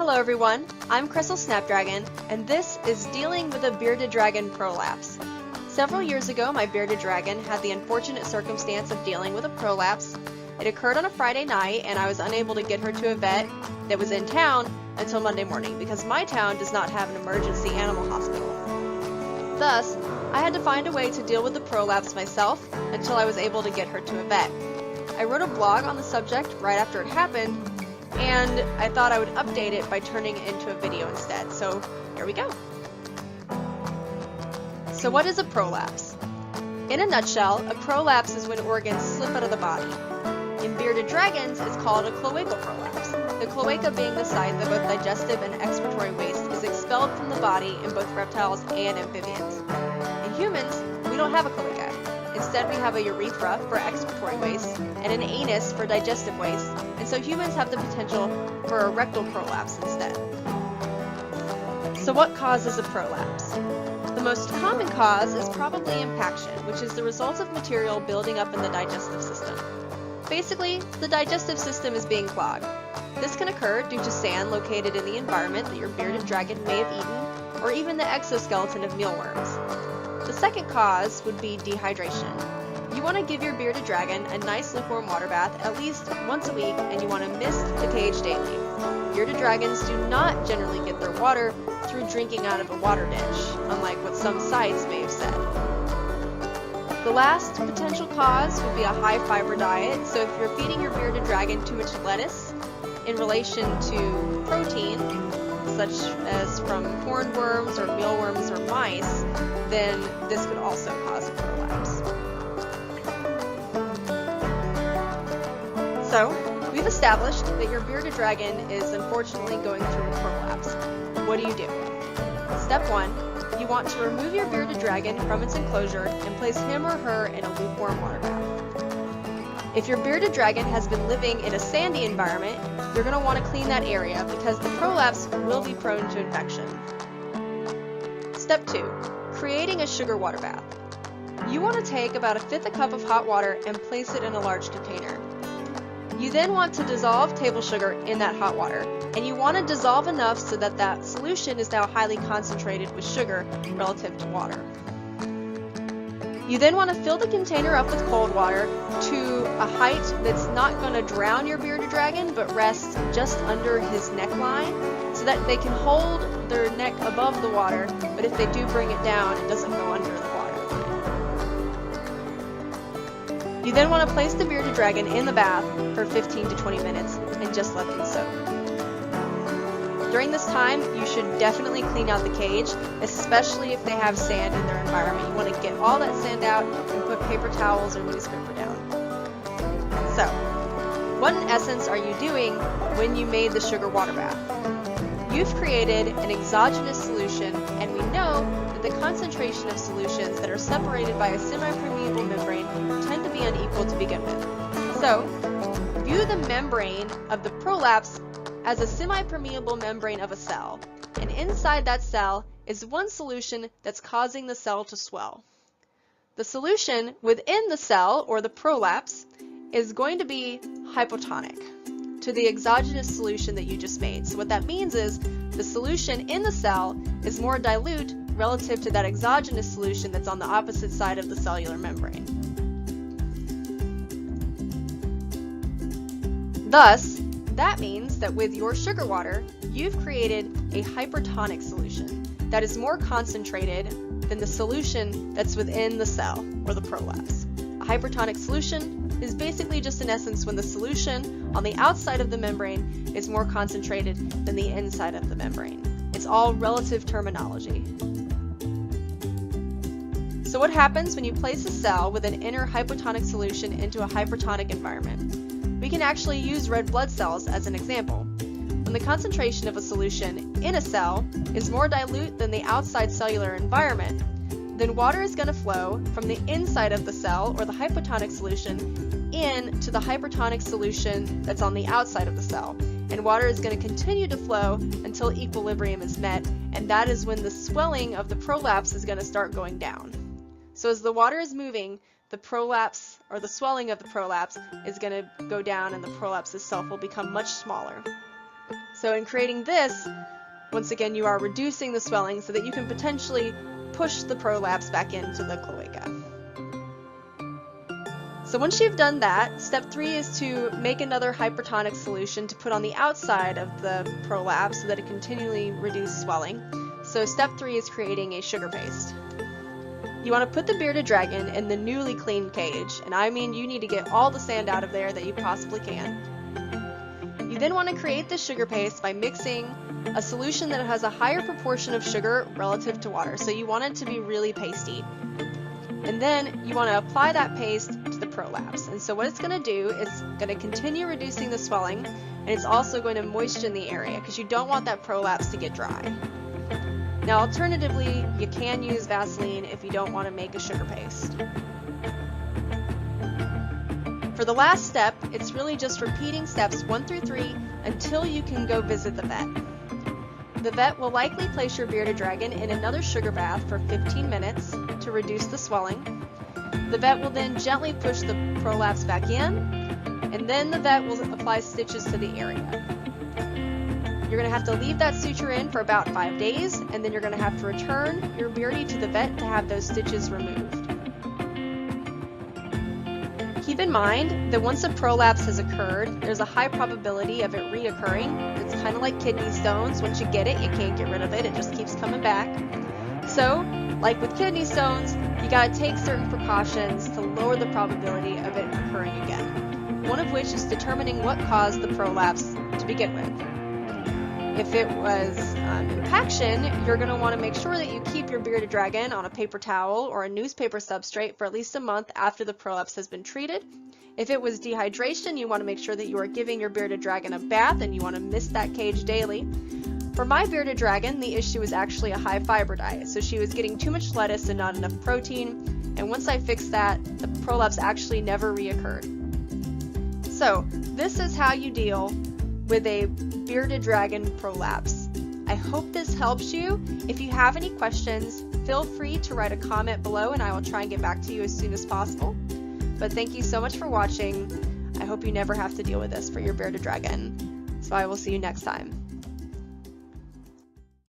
Hello everyone, I'm Crystal Snapdragon, and this is Dealing with a Bearded Dragon Prolapse. Several years ago, my bearded dragon had the unfortunate circumstance of dealing with a prolapse. It occurred on a Friday night, and I was unable to get her to a vet that was in town until Monday morning because my town does not have an emergency animal hospital. Thus, I had to find a way to deal with the prolapse myself until I was able to get her to a vet. I wrote a blog on the subject right after it happened, and I thought I would update it by turning it into a video instead, so here we go. So what is a prolapse? In a nutshell, a prolapse is when organs slip out of the body. In bearded dragons, it's called a cloacal prolapse. The cloaca being the site that both digestive and excretory waste is expelled from the body in both reptiles and amphibians. In humans, we don't have a cloaca. Instead, we have a urethra for excretory waste and an anus for digestive waste, and so humans have the potential for a rectal prolapse instead. So what causes a prolapse? The most common cause is probably impaction, which is the result of material building up in the digestive system. Basically, the digestive system is being clogged. This can occur due to sand located in the environment that your bearded dragon may have eaten, or even the exoskeleton of mealworms. The second cause would be dehydration. You want to give your bearded dragon a nice lukewarm water bath at least once a week, and you want to mist the cage daily. Bearded dragons do not generally get their water through drinking out of a water dish, unlike what some sites may have said. The last potential cause would be a high fiber diet, so if you're feeding your bearded dragon too much lettuce in relation to protein, such as from hornworms or mealworms or mice, then this could also cause a prolapse. So, we've established that your bearded dragon is unfortunately going through a prolapse. What do you do? Step 1, you want to remove your bearded dragon from its enclosure and place him or her in a lukewarm water bath. If your bearded dragon has been living in a sandy environment, you're going to want to clean that area because the prolapse will be prone to infection. Step 2, creating a sugar water bath. You want to take about 1/5 cup of hot water and place it in a large container. You then want to dissolve table sugar in that hot water, and you want to dissolve enough so that that solution is now highly concentrated with sugar relative to water. You then want to fill the container up with cold water to a height that's not going to drown your bearded dragon, but rest just under his neckline so that they can hold their neck above the water, but if they do bring it down, it doesn't go under the water. You then want to place the bearded dragon in the bath for 15 to 20 minutes and just let them soak. During this time, you should definitely clean out the cage, especially if they have sand in their environment. You want to get all that sand out and put paper towels or newspaper down. So, what in essence are you doing when you made the sugar water bath? You've created an exogenous solution, and we know that the concentration of solutions that are separated by a semi-permeable membrane tend to be unequal to begin with. So, view the membrane of the prolapse as a semi-permeable membrane of a cell, and inside that cell is one solution that's causing the cell to swell. The solution within the cell, or the prolapse, is going to be hypotonic to the exogenous solution that you just made. So what that means is the solution in the cell is more dilute relative to that exogenous solution that's on the opposite side of the cellular membrane. Thus, that means that with your sugar water, you've created a hypertonic solution that is more concentrated than the solution that's within the cell, or the prolapse. A hypertonic solution is basically just in essence when the solution on the outside of the membrane is more concentrated than the inside of the membrane. It's all relative terminology. So what happens when you place a cell with an inner hypotonic solution into a hypertonic environment? We can actually use red blood cells as an example. When the concentration of a solution in a cell is more dilute than the outside cellular environment, then water is going to flow from the inside of the cell, or the hypotonic solution, into the hypertonic solution that's on the outside of the cell. And water is going to continue to flow until equilibrium is met, and that is when the swelling of the prolapse is going to start going down. So as the water is moving, the prolapse, or the swelling of the prolapse, is going to go down, and the prolapse itself will become much smaller. So in creating this, once again, you are reducing the swelling so that you can potentially push the prolapse back into the cloaca. So once you've done that, step 3 is to make another hypertonic solution to put on the outside of the prolapse so that it continually reduces swelling. So step 3 is creating a sugar paste. You want to put the bearded dragon in the newly cleaned cage, and I mean you need to get all the sand out of there that you possibly can. You then want to create the sugar paste by mixing a solution that has a higher proportion of sugar relative to water, so you want it to be really pasty. And then you want to apply that paste to the prolapse. And so what it's going to do is going to continue reducing the swelling, and it's also going to moisten the area because you don't want that prolapse to get dry. Now alternatively, you can use Vaseline if you don't want to make a sugar paste. For the last step, it's really just repeating steps 1 through 3 until you can go visit the vet. The vet will likely place your bearded dragon in another sugar bath for 15 minutes to reduce the swelling. The vet will then gently push the prolapse back in, and then the vet will apply stitches to the area. You're going to have to leave that suture in for about 5 days, and then you're going to have to return your beardie to the vet to have those stitches removed. Keep in mind that once a prolapse has occurred, there's a high probability of it reoccurring. It's kind of like kidney stones. Once you get it, you can't get rid of it. It just keeps coming back. So, like with kidney stones, you got to take certain precautions to lower the probability of it occurring again. One of which is determining what caused the prolapse to begin with. If it was impaction, you're going to want to make sure that you keep your bearded dragon on a paper towel or a newspaper substrate for at least a month after the prolapse has been treated. If it was dehydration, you want to make sure that you are giving your bearded dragon a bath and you want to mist that cage daily. For my bearded dragon, the issue was actually a high fiber diet, so she was getting too much lettuce and not enough protein, and once I fixed that, the prolapse actually never reoccurred. So, this is how you deal with a bearded dragon prolapse. I hope this helps you. If you have any questions, feel free to write a comment below and I will try and get back to you as soon as possible. But thank you so much for watching. I hope you never have to deal with this for your bearded dragon. So I will see you next time.